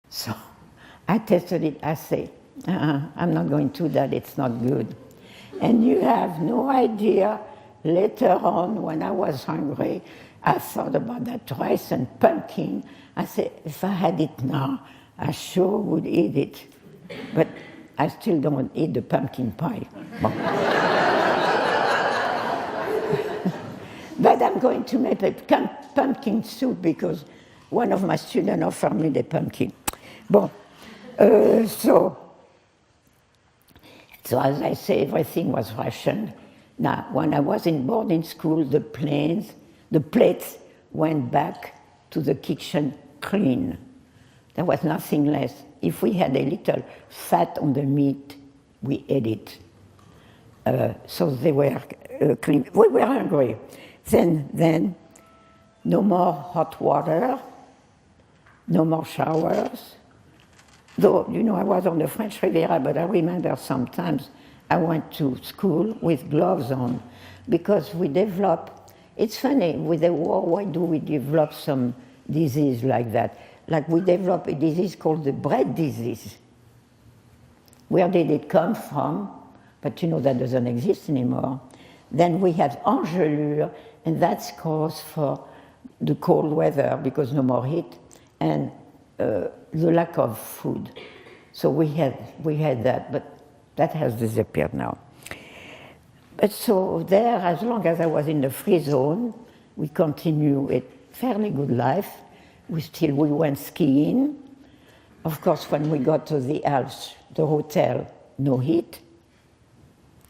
So I tested it. I say, I'm not going to do that. It's not good. And you have no idea, later on, when I was hungry, I thought about that rice and pumpkin. I said, if I had it now, I sure would eat it. But I still don't eat the pumpkin pie. Bon. But I'm going to make a pumpkin soup because one of my students offered me the pumpkin. Bon. So as I say, everything was rationed. Now, when I was in boarding school, the plates went back to the kitchen clean. There was nothing less. If we had a little fat on the meat, we ate it. So they were clean. We were hungry. Then no more hot water, no more showers. Though, I was on the French Riviera, but I remember sometimes I went to school with gloves on because we developed, it's funny, with the war, why do we develop some disease like that? Like we developed a disease called the bread disease. Where did it come from? But that doesn't exist anymore. Then we have engelure, and that's cause for the cold weather because no more heat, and the lack of food. So we had that, but that has disappeared now. But so there, as long as I was in the free zone, we continued a fairly good life. We went skiing. Of course, when we got to the Alps, the hotel, no heat,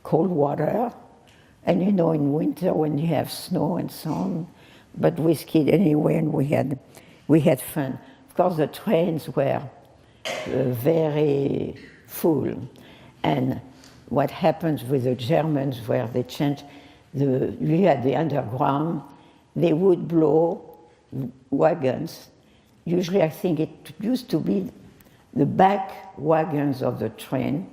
cold water, and in winter when you have snow and so on, but we skied anyway and we had fun. Of course, the trains were very full, and what happens with the Germans where they changed, we had the underground, they would blow wagons. Usually I think it used to be the back wagons of the train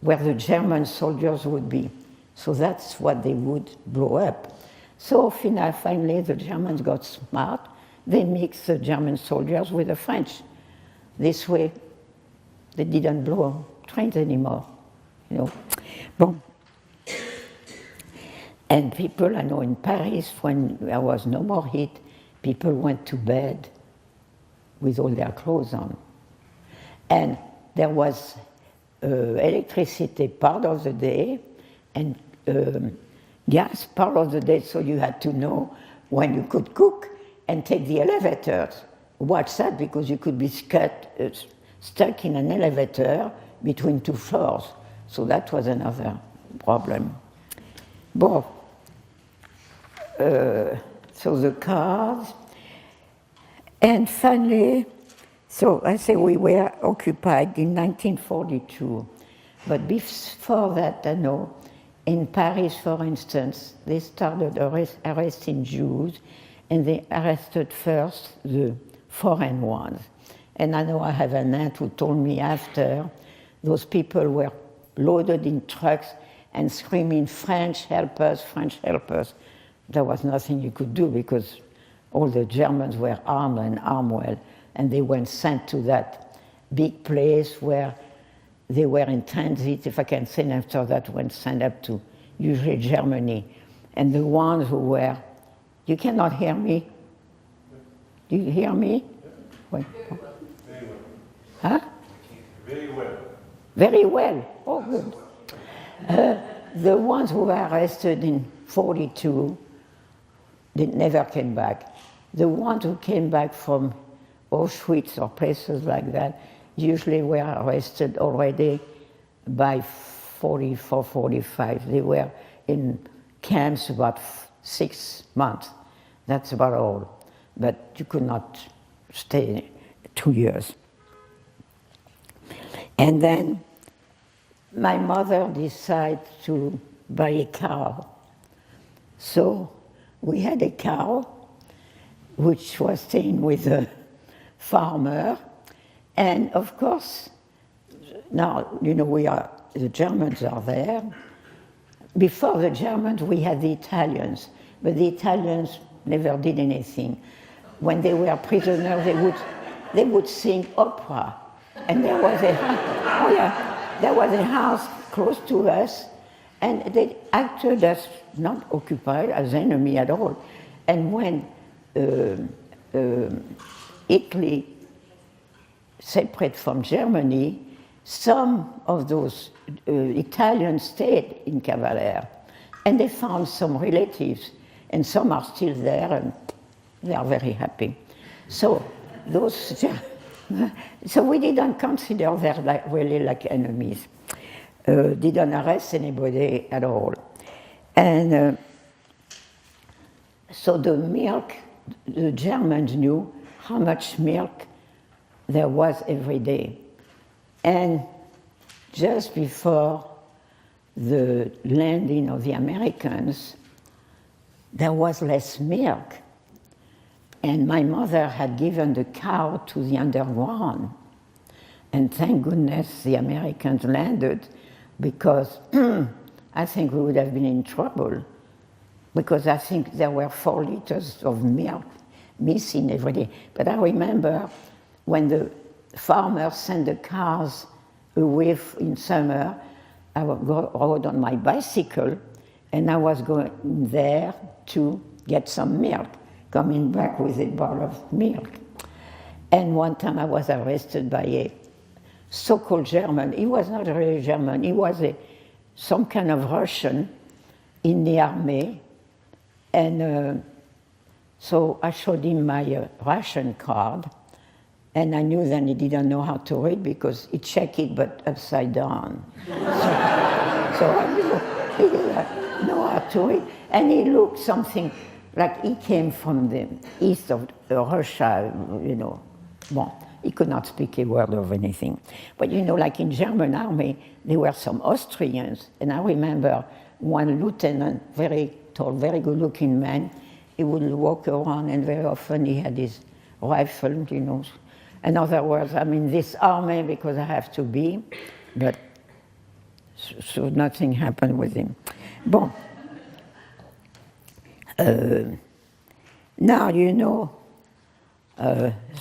where the German soldiers would be. So that's what they would blow up. So finally the Germans got smart. They mixed the German soldiers with the French. This way they didn't blow trains anymore. Bon. And people, I know in Paris, when there was no more heat, people went to bed with all their clothes on. And there was electricity part of the day and gas part of the day, so you had to know when you could cook and take the elevators. Watch that, because you could be stuck in an elevator between two floors. So that was another problem. Bon. So the cars. And finally, so I say we were occupied in 1942. But before that, I know, in Paris, for instance, they started arresting Jews, and they arrested first the foreign ones. And I know I have an aunt who told me after, those people were loaded in trucks and screaming, "French, help us, French, help us." There was nothing you could do because all the Germans were armed and armed well, and they were sent to that big place where they were in transit, if I can say, and after that went sent up to usually Germany. And the ones who were, you cannot hear me? Do you hear me? Wait. Very well. Huh? Very well. Very well. Oh, good. The ones who were arrested in 42, they never came back. The ones who came back from Auschwitz or places like that usually were arrested already by 44, 45. They were in camps about 6 months. That's about all. But you could not stay 2 years. And then my mother decided to buy a cow. So we had a cow, which was staying with a farmer. And of course, now, the Germans are there. Before the Germans, we had the Italians, but the Italians never did anything. When they were prisoners, they would sing opera. And there was there was a house close to us, and they acted as not occupied, as enemy at all. And when Italy separate from Germany, some of those Italians stayed in Cavalier, and they found some relatives, and some are still there, and they are very happy. So those, so we didn't consider them really like enemies. Didn't arrest anybody at all, and so the milk, the Germans knew how much milk there was every day. And just before the landing of the Americans, there was less milk. And my mother had given the cow to the underground. And thank goodness the Americans landed, because I think we would have been in trouble, because I think there were 4 liters of milk missing every day. But I remember when the farmers sent the cows away in summer, I would rode on my bicycle, and I was going there to get some milk, coming back with a bottle of milk. And one time I was arrested by a so-called German. He was not really German, he was some kind of Russian in the army. And so I showed him my ration card, and I knew then he didn't know how to read, because he checked it but upside down. So I knew he didn't know how to read. And he looked something like he came from the east of Russia, you know. Bon, he could not speak a word of anything. But you know, like in German army, there were some Austrians, and I remember one lieutenant, very tall, very good-looking man. He would walk around, and very often he had his rifle, you know. In other words, I'm in this army because I have to be, but so nothing happened with him. Bon. Now, you know,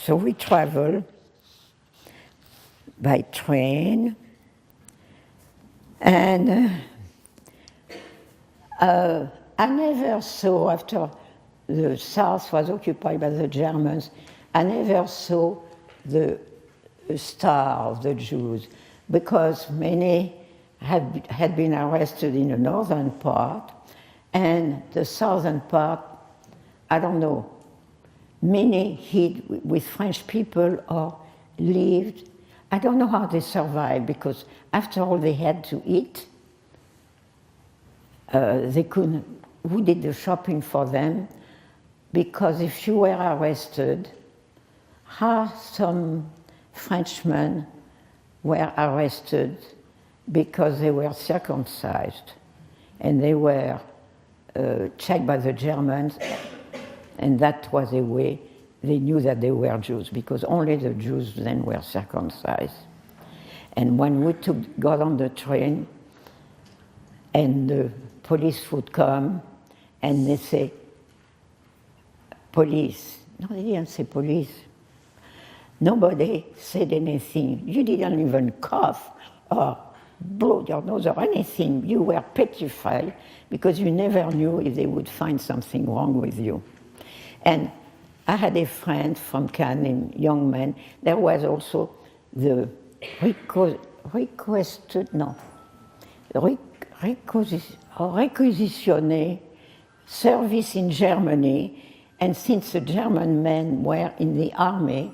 so we travel by train, and I never saw, after the South was occupied by the Germans, I never saw the star of the Jews, because many had been arrested in the northern part, and the southern part, I don't know, many hid with French people or lived. I don't know how they survived, because after all they had to eat. They couldn't, who did the shopping for them? Because if you were arrested, some Frenchmen were arrested because they were circumcised, and they were checked by the Germans, and that was a way they knew that they were Jews, because only the Jews then were circumcised. And when we got on the train, and the police would come, and they say, police. No, they didn't say police. Nobody said anything. You didn't even cough or blow your nose or anything. You were petrified, because you never knew if they would find something wrong with you. And I had a friend from Cannes, a young man. There was also the requisitionné service in Germany, and since the German men were in the army,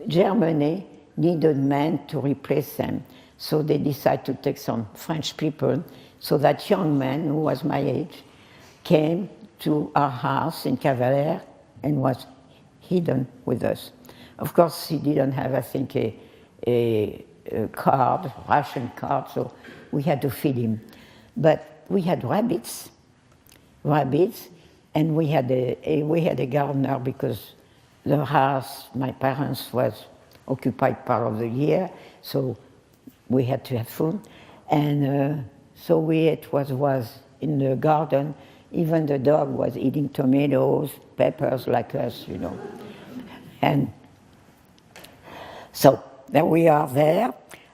Germany needed men to replace them. So they decided to take some French people. So that young man, who was my age, came to our house in Cavalier and was hidden with us. Of course, he didn't have, I think, a card, ration card, so we had to feed him. But we had rabbits, and we had a gardener, because the house, my parents, was occupied part of the year, so we had to have food. And so we ate what was in the garden. Even the dog was eating tomatoes, peppers, like us, you know. And So there we are there.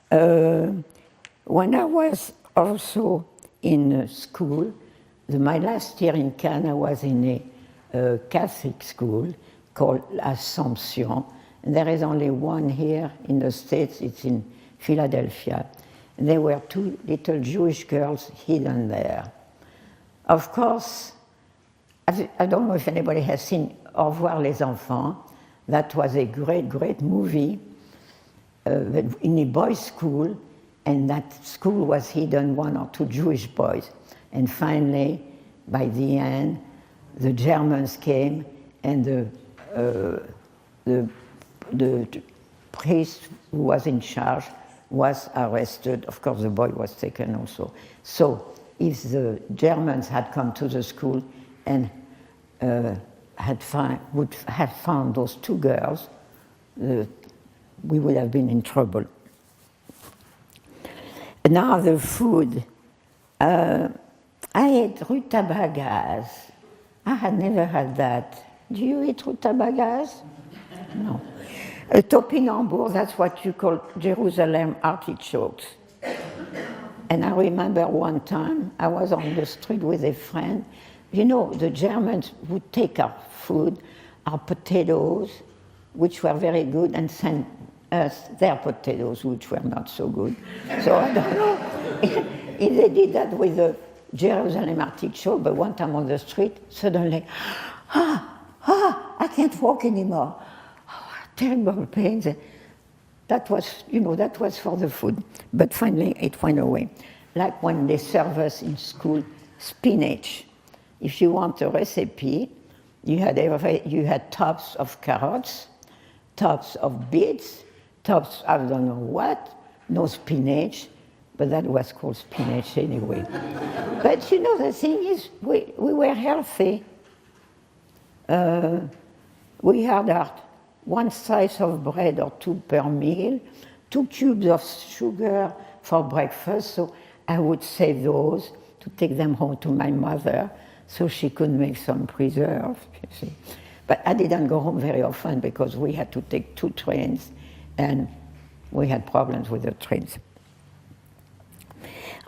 When I was also in school, my last year in Cannes, I was in a Catholic school called Assumption. And there is only one here in the States, it's in Philadelphia. And there were two little Jewish girls hidden there. Of course, I don't know if anybody has seen Au revoir les enfants. That was a great, great movie in a boys' school, and that school was hidden one or two Jewish boys. And finally, by the end, the Germans came, and the priest who was in charge was arrested. Of course, the boy was taken also. So, if the Germans had come to the school and would have found those two girls, we would have been in trouble. Now the food. I ate rutabagas. I had never had that. Do you eat rutabagas? No. A topinambour, that's what you call Jerusalem artichokes. And I remember one time I was on the street with a friend. You know, the Germans would take our food, our potatoes, which were very good, and send us their potatoes, which were not so good. So I don't know if they did that with the Jerusalem artichoke, but one time on the street, suddenly, I can't walk anymore. Oh, terrible pains. That was, that was for the food. But finally, it went away. Like when they serve us in school, spinach. If you want a recipe, you had tops of carrots, tops of beets, tops I don't know what, no spinach, but that was called spinach anyway. But the thing is, we were healthy. We had one slice of bread or two per meal, 2 cubes of sugar for breakfast, so I would save those to take them home to my mother so she could make some preserves, you see. But I didn't go home very often because we had to take 2 trains and we had problems with the trains.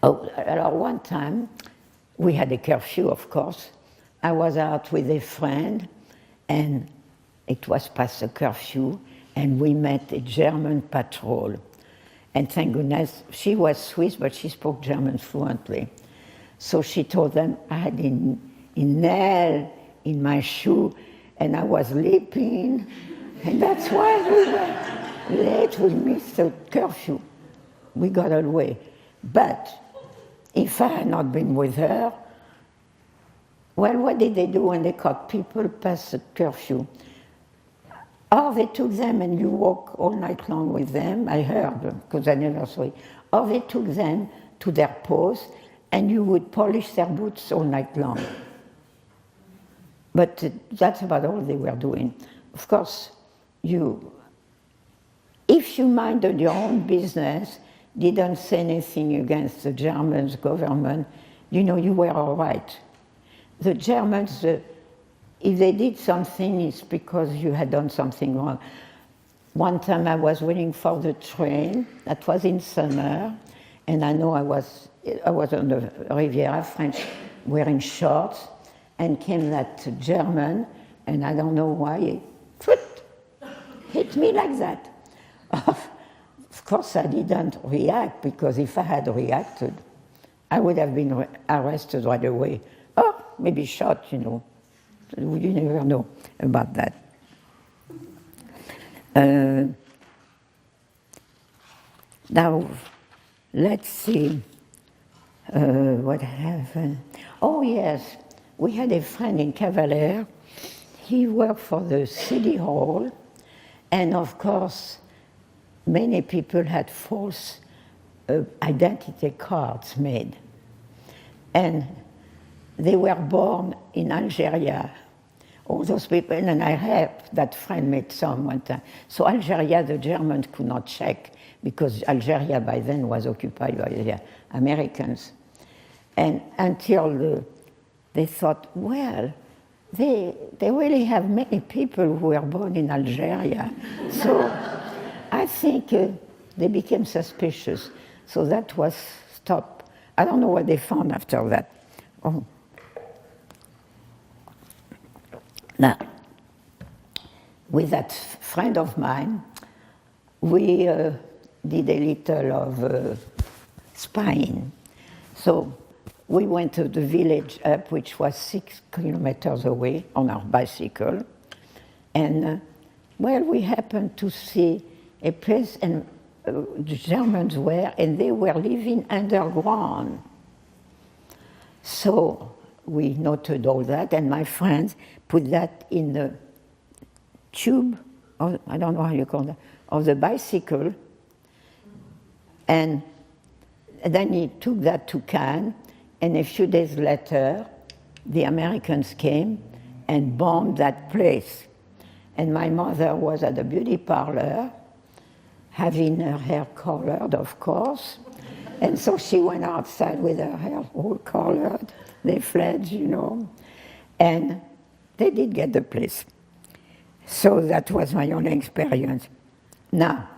One time, we had a curfew, of course. I was out with a friend and it was past the curfew, and we met a German patrol. And thank goodness, she was Swiss, but she spoke German fluently. So she told them I had a nail in my shoe, and I was leaping, and that's why we were late. We missed the curfew. We got away. But if I had not been with her, well, what did they do when they caught people past the curfew? Or they took them and you walk all night long with them, I heard, because I never saw it. Or they took them to their post and you would polish their boots all night long. But that's about all they were doing. Of course, if you minded your own business, didn't say anything against the German government, you were all right. The Germans, if they did something, it's because you had done something wrong. One time I was waiting for the train, that was in summer, and I know I was on the Riviera, French, wearing shorts, and came that German, and I don't know why, he hit me like that. Of course I didn't react, because if I had reacted, I would have been arrested right away. Or maybe shot, You never know about that. Now, let's see what happened. Oh, yes, we had a friend in Cavalier. He worked for the city hall, and of course, many people had false identity cards made. And they were born in Algeria, all those people, and I helped that friend made some one time. So Algeria, the Germans could not check, because Algeria by then was occupied by the Americans. And until they thought, well, they really have many people who were born in Algeria. So I think they became suspicious, so that was stopped. I don't know what they found after that. Oh. Now, with that friend of mine, we did a little of spying. So we went to the village up, which was 6 kilometers away, on our bicycle. And, well, we happened to see a place, and the Germans were, and they were living underground. So we noted all that, and my friends put that in the tube, or I don't know how you call that, of the bicycle, and then he took that to Cannes, and a few days later, the Americans came and bombed that place. And my mother was at a beauty parlor, having her hair colored, of course, and so she went outside with her hair all colored. They fled, you know, and they did get the place. So that was my only experience. Now,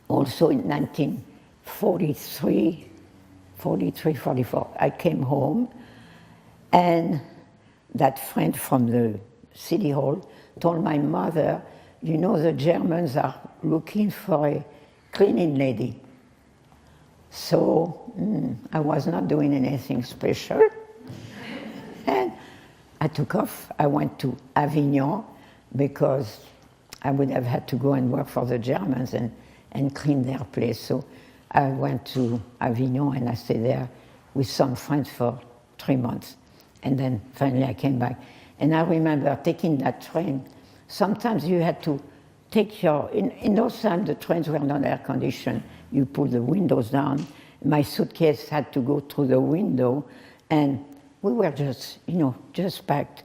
also in 1943, 44, I came home, and that friend from the city hall told my mother, you know, the Germans are looking for a cleaning lady. So I was not doing anything special. And I took off. I went to Avignon because I would have had to go and work for the Germans and clean their place. So I went to Avignon and I stayed there with some friends for 3 months. And then finally I came back. And I remember taking that train. Sometimes you had to take in those times the trains were not air conditioned. You pull the windows down. My suitcase had to go through the window, and we were just, you know, just packed.